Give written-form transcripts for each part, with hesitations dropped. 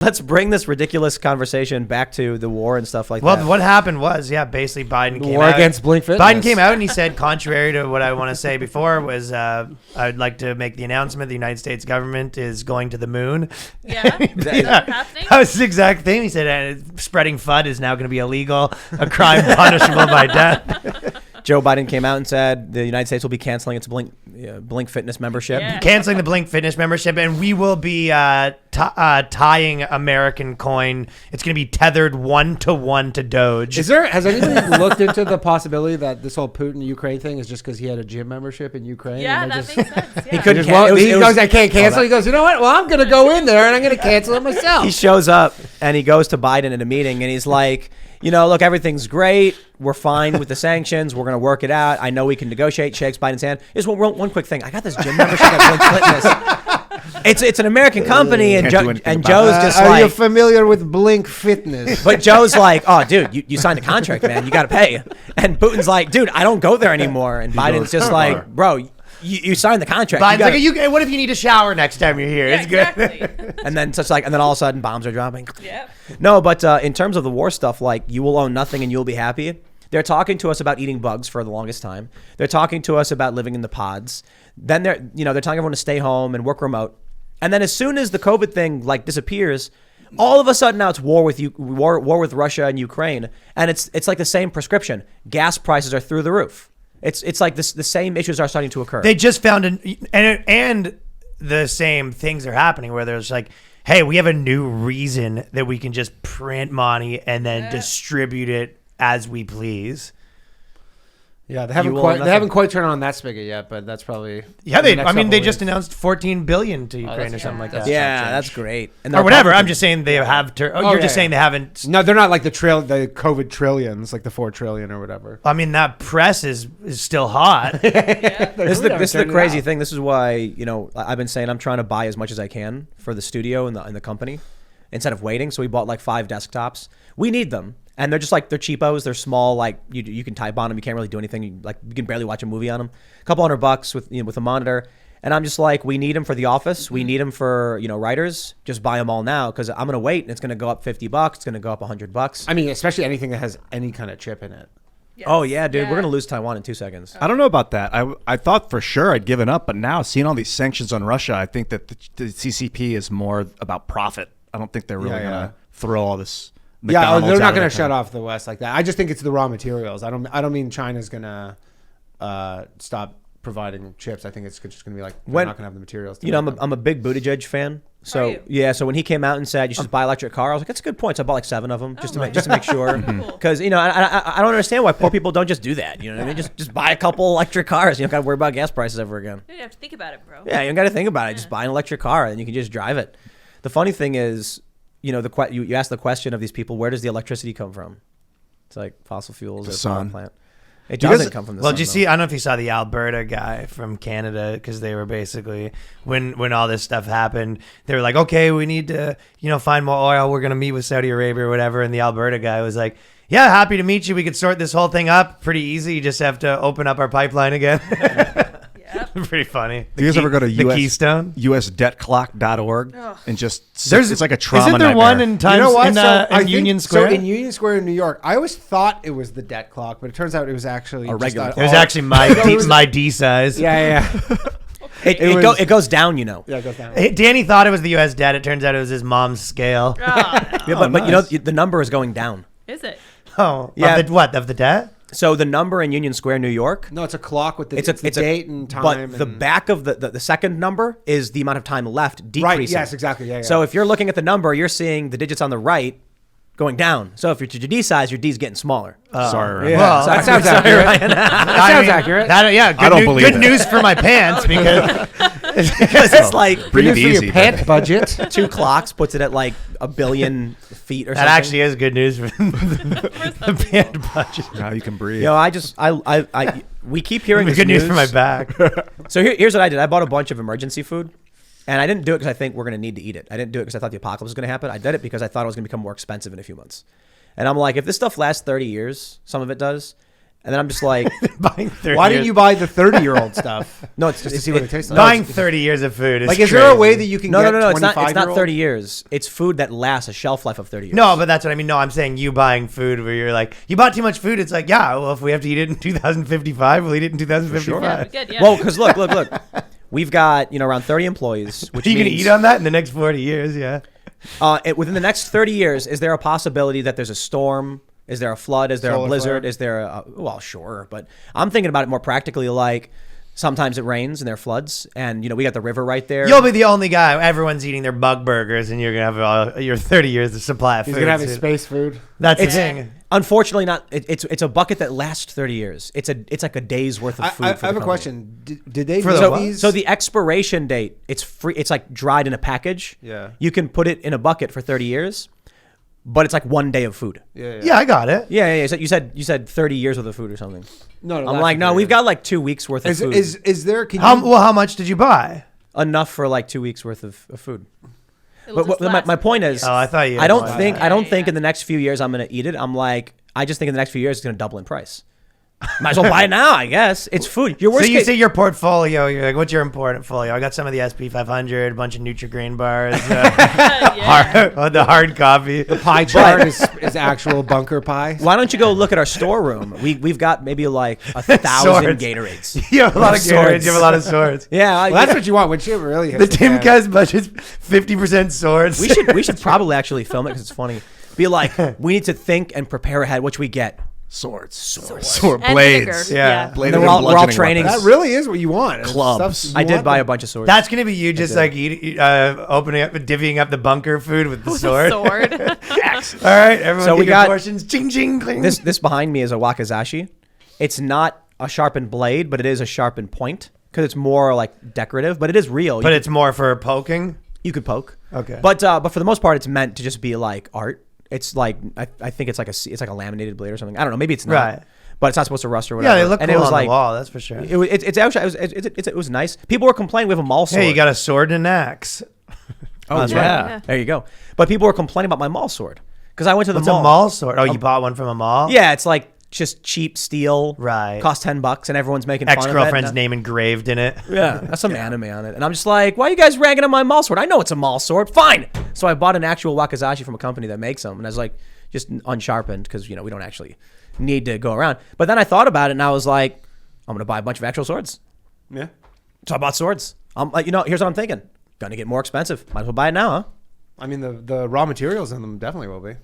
Let's bring this ridiculous conversation back to the war and stuff like that. Well, what happened was, basically Biden came war out. against Blink Fitness. Biden came out and he said, contrary to what I want to say before, was I'd like to make the announcement the United States government is going to the moon. Yeah, is that happening? That was the exact thing. He said, spreading FUD is now going to be illegal, a crime punishable by death. Joe Biden came out and said the United States will be canceling its Blink Fitness membership. Yeah. Canceling the Blink Fitness membership, and we will be tying American coin. It's going to be tethered 1-to-1 to Doge. Has anybody looked into the possibility that this whole Putin-Ukraine thing is just because he had a gym membership in Ukraine? Yeah, and that just, makes sense. Yeah. He couldn't. he goes, I can't cancel. He goes, you know what? Well, I'm going to go in there and I'm going to cancel it myself. He shows up and he goes to Biden in a meeting and he's like, look, everything's great. We're fine with the sanctions. We're going to work it out. I know we can negotiate. Shakes Biden's hand. Just one quick thing. I got this gym membership at Blink Fitness. It's an American company, and Joe's just Are like, you familiar with Blink Fitness? but Joe's like, oh, dude, you signed a contract, man. You got to pay. And Putin's like, dude, I don't go there anymore. And Biden's just like, bro, you signed the contract. Biden's like, what if you need a shower next time you're here? Yeah, It's good. exactly. And then all of a sudden bombs are dropping. Yep. No, but in terms of the war stuff, like you will own nothing and you'll be happy. They're talking to us about eating bugs for the longest time. They're talking to us about living in the pods. Then they're telling everyone to stay home and work remote. And then as soon as the COVID thing like disappears, all of a sudden now it's war with Russia and Ukraine, and it's like the same prescription. Gas prices are through the roof. It's like this, the same issues are starting to occur. They just found and the same things are happening where there's like, hey, we have a new reason that we can just print money and then distribute it as we please. Yeah, they haven't quite turned on that spigot yet, but that's probably they just announced $14 billion to Ukraine or something like that. Yeah, that's great. And or whatever. I'm just saying they have. Saying they haven't. No, they're not like the COVID trillions, like the 4 trillion or whatever. I mean, that press is still hot. This is the crazy thing. This is why I've been saying I'm trying to buy as much as I can for the studio and the company instead of waiting. So we bought like 5 desktops. We need them. And they're just like, they're cheapos. They're small. Like you can type on them. You can't really do anything. You can barely watch a movie on them. A couple $100 with a monitor. And I'm just like, we need them for the office. We need them for, writers. Just buy them all now. Cause I'm going to wait and it's going to go up $50. It's going to go up $100. I mean, especially anything that has any kind of chip in it. Yes. Oh yeah, dude. We're going to lose Taiwan in 2 seconds. I don't know about that. I thought for sure I'd given up, but now seeing all these sanctions on Russia, I think that the CCP is more about profit. I don't think they're really going to throw all this. McDonald's they're not going to shut off the West like that. I just think it's the raw materials. I don't mean China's going to stop providing chips. I think it's just going to be like we're not going to have the materials. I'm a big Buttigieg fan. So so when he came out and said you should buy an electric car, I was like, that's a good point. So I bought like 7 of them just to make sure. Because I don't understand why poor people don't just do that. You know what I mean? Just buy a couple electric cars. You don't got to worry about gas prices ever again. You don't have to think about it, bro. Yeah, you don't got to think about it. Just buy an electric car and you can just drive it. The funny thing is, you ask the question of these people, where does the electricity come from? It's like fossil fuels or power plant. It doesn't come from the sun. Well, did you see? I don't know if you saw the Alberta guy from Canada, because they were basically when all this stuff happened, they were like, okay, we need to find more oil. We're gonna meet with Saudi Arabia or whatever. And the Alberta guy was like, yeah, happy to meet you. We could sort this whole thing up pretty easy. You just have to open up our pipeline again. Pretty funny. Do you guys ever go to Keystone? USDebtClock.org and just it's like a trauma Isn't there nightmare. one in in Union Square? So in Union Square in New York, I always thought it was the debt clock, but it turns out it was actually a regular. It was actually my D size. Yeah. It goes down, Yeah, it goes down. Danny thought it was the U.S. debt. It turns out it was his mom's scale. But the number is going down. Is it? Oh, yeah. Of the debt? So the number in Union Square, New York. No, it's a clock with the date and time. But the back of the second number is the amount of time left decreasing. Right. Yes, exactly. Yeah. So if you're looking at the number, you're seeing the digits on the right going down. So if you're to your D size, your D's getting smaller. Sorry, Ryan. Yeah. Well, that sounds accurate. That sounds accurate. Good, don't believe good it. news for my pants because it's like Breathe Good news for easy. your pant budget. 2 clocks puts it at like 1 billion feet or something. that actually is good news for the band budget. Now you can breathe. We keep hearing this Good news news for my back. So here's what I did. I bought a bunch of emergency food. And I didn't do it because I think we're going to need to eat it. I didn't do it because I thought the apocalypse was going to happen. I did it because I thought it was going to become more expensive in a few months. And I'm like, if this stuff lasts 30 years, some of it does, And then I'm just like, Buying 30 Why years. didn't you buy the 30-year-old stuff? no, it's Just to see what it tastes like. Buying 30 years of food is Like, is there a crazy. way that you can no, get no, no, no. It's not 25-year-old? 30 years. It's food that lasts a shelf life of 30 years. No, but that's what I mean. No, I'm saying you buying food where you're like, you bought too much food. It's like, yeah, well, if we have to eat it in 2055, we'll eat it in 2055. Yeah, good. Yeah. Well, because look. We've got around 30 employees. Which Are you going to means, eat on that in the next 40 years? Yeah. within the next 30 years, is there a possibility that there's a storm? Is there a flood? Is there Solar a blizzard? flare? Is there a well, sure, but I'm thinking about it more practically. Like sometimes it rains and there are floods, and we got the river right there. You'll be the only guy. Everyone's eating their bug burgers, and you're going to have your 30 years of supply of He's food. going to have his soon. space food. That's the It's thing. unfortunately not. It's a bucket that lasts 30 years. It's like a day's worth of food. I for have the a company. question. Did they For the make what? these? So the expiration date, it's free. It's like dried in a package. Yeah. You can put it in a bucket for 30 years, but it's like 1 day of food. Yeah, I got it. Yeah. So you said 30 years worth of food or something. No, I'm that's like, no, okay. we've got like 2 weeks worth of food. Is there? Can How you, how much did you buy? Enough for like 2 weeks worth of food. It will But just last my for point 30 is, years. Oh, I thought you. I don't had think one. I don't Yeah, think yeah. in the next few years I'm gonna eat it. I just think in the next few years it's gonna double in price. Might as well buy it now, I guess. It's food. Your So worst you case, see your portfolio. You're like, what's your portfolio? I got some of the SP 500, a bunch of Nutri-Grain bars, Yeah. the hard coffee. pie chart is actual bunker pie. why don't you go look at our storeroom? We've got maybe like 1,000 Swords. Gatorades. You have a lot of Swords. Gatorades. You have a lot of swords. Yeah, Well, that's what you want. When shit really The hits fan. Timcast budget's 50% swords. we should probably actually film it because it's funny. Be like, we need to think and prepare ahead. What should we get? Sword And blades. vinegar. Yeah. Bladed And we're all bludgeoning training. weapons. That really is what you want. Clubs. Stuff- I you did want buy them. a bunch of swords. That's gonna be you just like opening up, divvying up the bunker food with the sword. Sword. All right, everyone. So we get your got- portions. Ching ching cling. this behind me is a wakizashi. It's not a sharpened blade, but it is a sharpened point because it's more like decorative. But it is real. but it's more for poking. You could poke. Okay. But for the most part, it's meant to just be like art. It's like I think it's like a laminated blade or something. I don't know. Maybe it's not. Right. But it's not supposed to rust or whatever. Yeah, they look and cool it was on like, the wall. That's for sure. It's actually it was nice. People were complaining we have a mall sword. Hey, you got a sword and an axe. Oh, that's yeah. right. There you go. But people were complaining about my mall sword because I went to the What's mall. a mall sword? Oh, you bought one from a mall? Yeah, it's like just cheap steel. Right. Cost $10, and everyone's making fun of it. Ex-girlfriend's And, name engraved in it. Yeah, that's some anime on it. And I'm just like, why are you guys ragging on my mall sword? I know it's a mall sword. Fine. So I bought an actual wakizashi from a company that makes them. And I was like, just unsharpened because, we don't actually need to go around. But then I thought about it and I was like, I'm going to buy a bunch of actual swords. Yeah. So I bought swords. I'm like, here's what I'm thinking. Going to get more expensive. Might as well buy it now, huh? I mean, the raw materials in them definitely will be.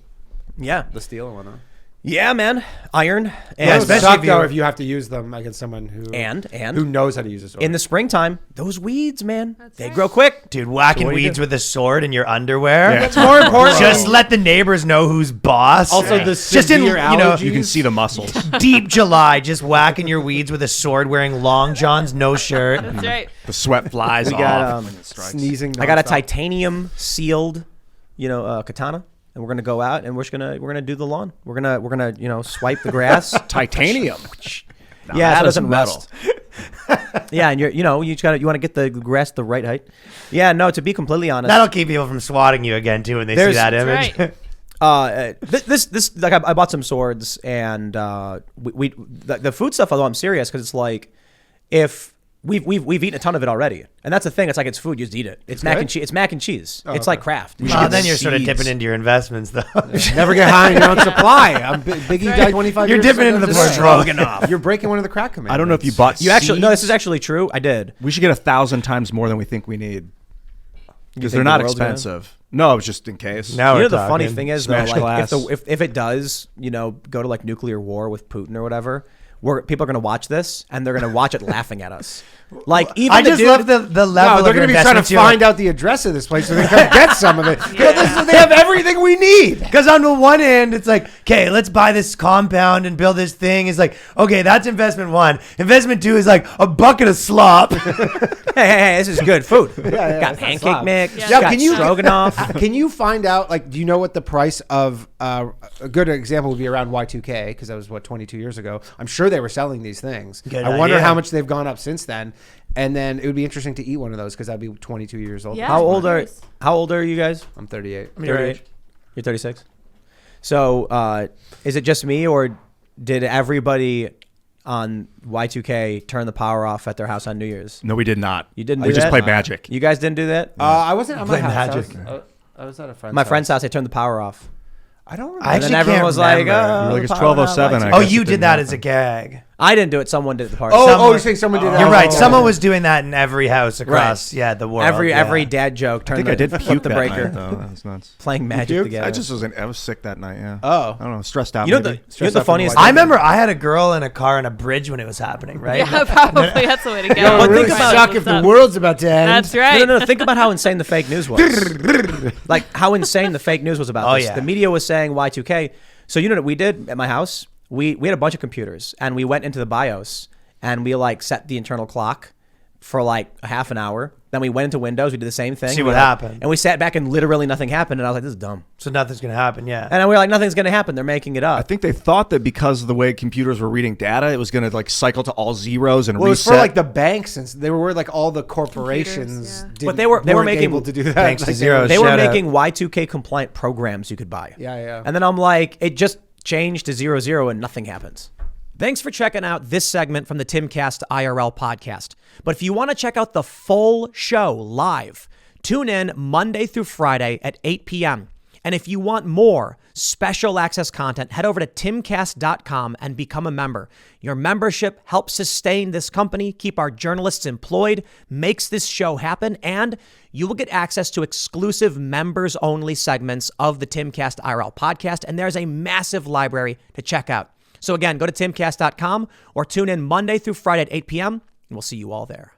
Yeah. The steel and whatnot. Yeah, man. Iron. Yeah, And, especially suck if you though were- if you have to use them against someone who and who knows how to use a sword. in the springtime, those weeds, man, they right. grow quick. Dude, whacking what do you weeds do? with a sword in your underwear. Yeah. That's more important. Just let the neighbors know who's boss. Also, the just in severe allergies. You can see the muscles. deep July, just whacking your weeds with a sword, wearing long johns, no shirt. That's right. The sweat flies We got, off when it strikes. sneezing. I got a nonstop. titanium sealed, katana, and we're gonna go out and we're gonna do the lawn. We're gonna swipe the grass. Titanium. Now Yeah, so that it is doesn't metal. rust. Yeah, and you want to get the grass the right height. Yeah, no. To be completely honest, That'll keep people from swatting you again too when they see There's- that That's image. right. this like I bought some swords and the food stuff. Although I'm serious because it's like if we've eaten a ton of it already, and that's the thing. It's like it's food. You just eat it. It's mac and cheese. It's mac and cheese. It's like Kraft. We should Oh, get then the you're sort of seeds. dipping into your investments, though. Never get high on your own supply. I'm Biggie died 25 You're years dipping ago. into the Just- Stroganoff. You're breaking one of the crack commandments. I don't know if you bought You actually no. This is seeds. actually true. I did. We should get 1,000 times more than we think we need. Because they're think not the world's gonna- expensive. No, it was just in case. Now we're The funny talking. thing is though, Smash like glass. if it does, go to like nuclear war with Putin or whatever, people are gonna watch this and they're gonna watch it laughing at us. Like even I the just dude, love the level No, they're of going to be trying to investment find out the address of this place so they can get some of it. They have everything we need. Because on the one hand, it's like, okay, let's buy this compound and build this thing. It's like, okay, that's investment one. Investment two is like a bucket of slop. hey, this is good food. yeah, got that's not pancake slop. mix. Yeah. Yeah, got can you stroganoff? Can you find out? Like, do you know what the price of a good example would be around Y2K? Because that was 22 years ago. I'm sure they were selling these things. Good I wonder idea. how much they've gone up since then. And then it would be interesting to eat one of those because I'd be 22 years old. Yeah. How old are Nice. you guys? I'm 38. Your age. You're 36. So is it just me or did everybody on Y2K turned the power off at their house on New Year's? No, we did not. You didn't We do just that? played Magic. You guys didn't do that? I wasn't at my Play house. Magic. I was at a friend's My friend's house, they turned the power off. I don't remember. I And then actually everyone can't was like, remember. oh, Like, it's the power went out, 12:07, Y2K. I Oh, guess you it did didn't that happen. as a gag. I didn't do it. Someone did at the party. Oh, Someone- you're saying someone did that? You're right. Oh. Someone was doing that in every house across the world. Every yeah. dad joke I turned think I did flip puke the that breaker. night, though. That was nuts. Playing Magic puked? together. I was sick that night, yeah. Oh. I don't know, stressed out You know, maybe. the funniest out I thing? remember I had a girl in a car on a bridge when it was happening, right? Yeah, probably that's the way to go. Yo, But really think about- suck if the world's about to end. That's right. No. Think about how insane the fake news was. Like how insane the fake news was about Oh, this. yeah. The media was saying Y2K. So you know what we did at my house? We had a bunch of computers and we went into the BIOS and we like set the internal clock for like a half an hour. Then we went into Windows. We did the same thing. See We what like- happened. And we sat back and literally nothing happened. And I was like, this is dumb. So nothing's gonna happen. Yeah. And we were like, nothing's going to happen. They're making it up. I think they thought that because of the way computers were reading data, it was going to like cycle to all zeros and Well, it was reset. for like the banks, and they were worried like all the corporations. Computers, yeah. didn't- But they were weren't making- able to do that. Banks to Like, zeros. They were Shut up. making Y2K compliant programs you could buy. Yeah. And then I'm like, it just changed to 00 and nothing happens. Thanks for checking out this segment from the Timcast IRL podcast. But if you want to check out the full show live, tune in Monday through Friday at 8 p.m. And if you want more special access content, head over to timcast.com and become a member. Your membership helps sustain this company, keep our journalists employed, makes this show happen, and you will get access to exclusive members-only segments of the Timcast IRL podcast, and there's a massive library to check out. So again, go to timcast.com or tune in Monday through Friday at 8 p.m., and we'll see you all there.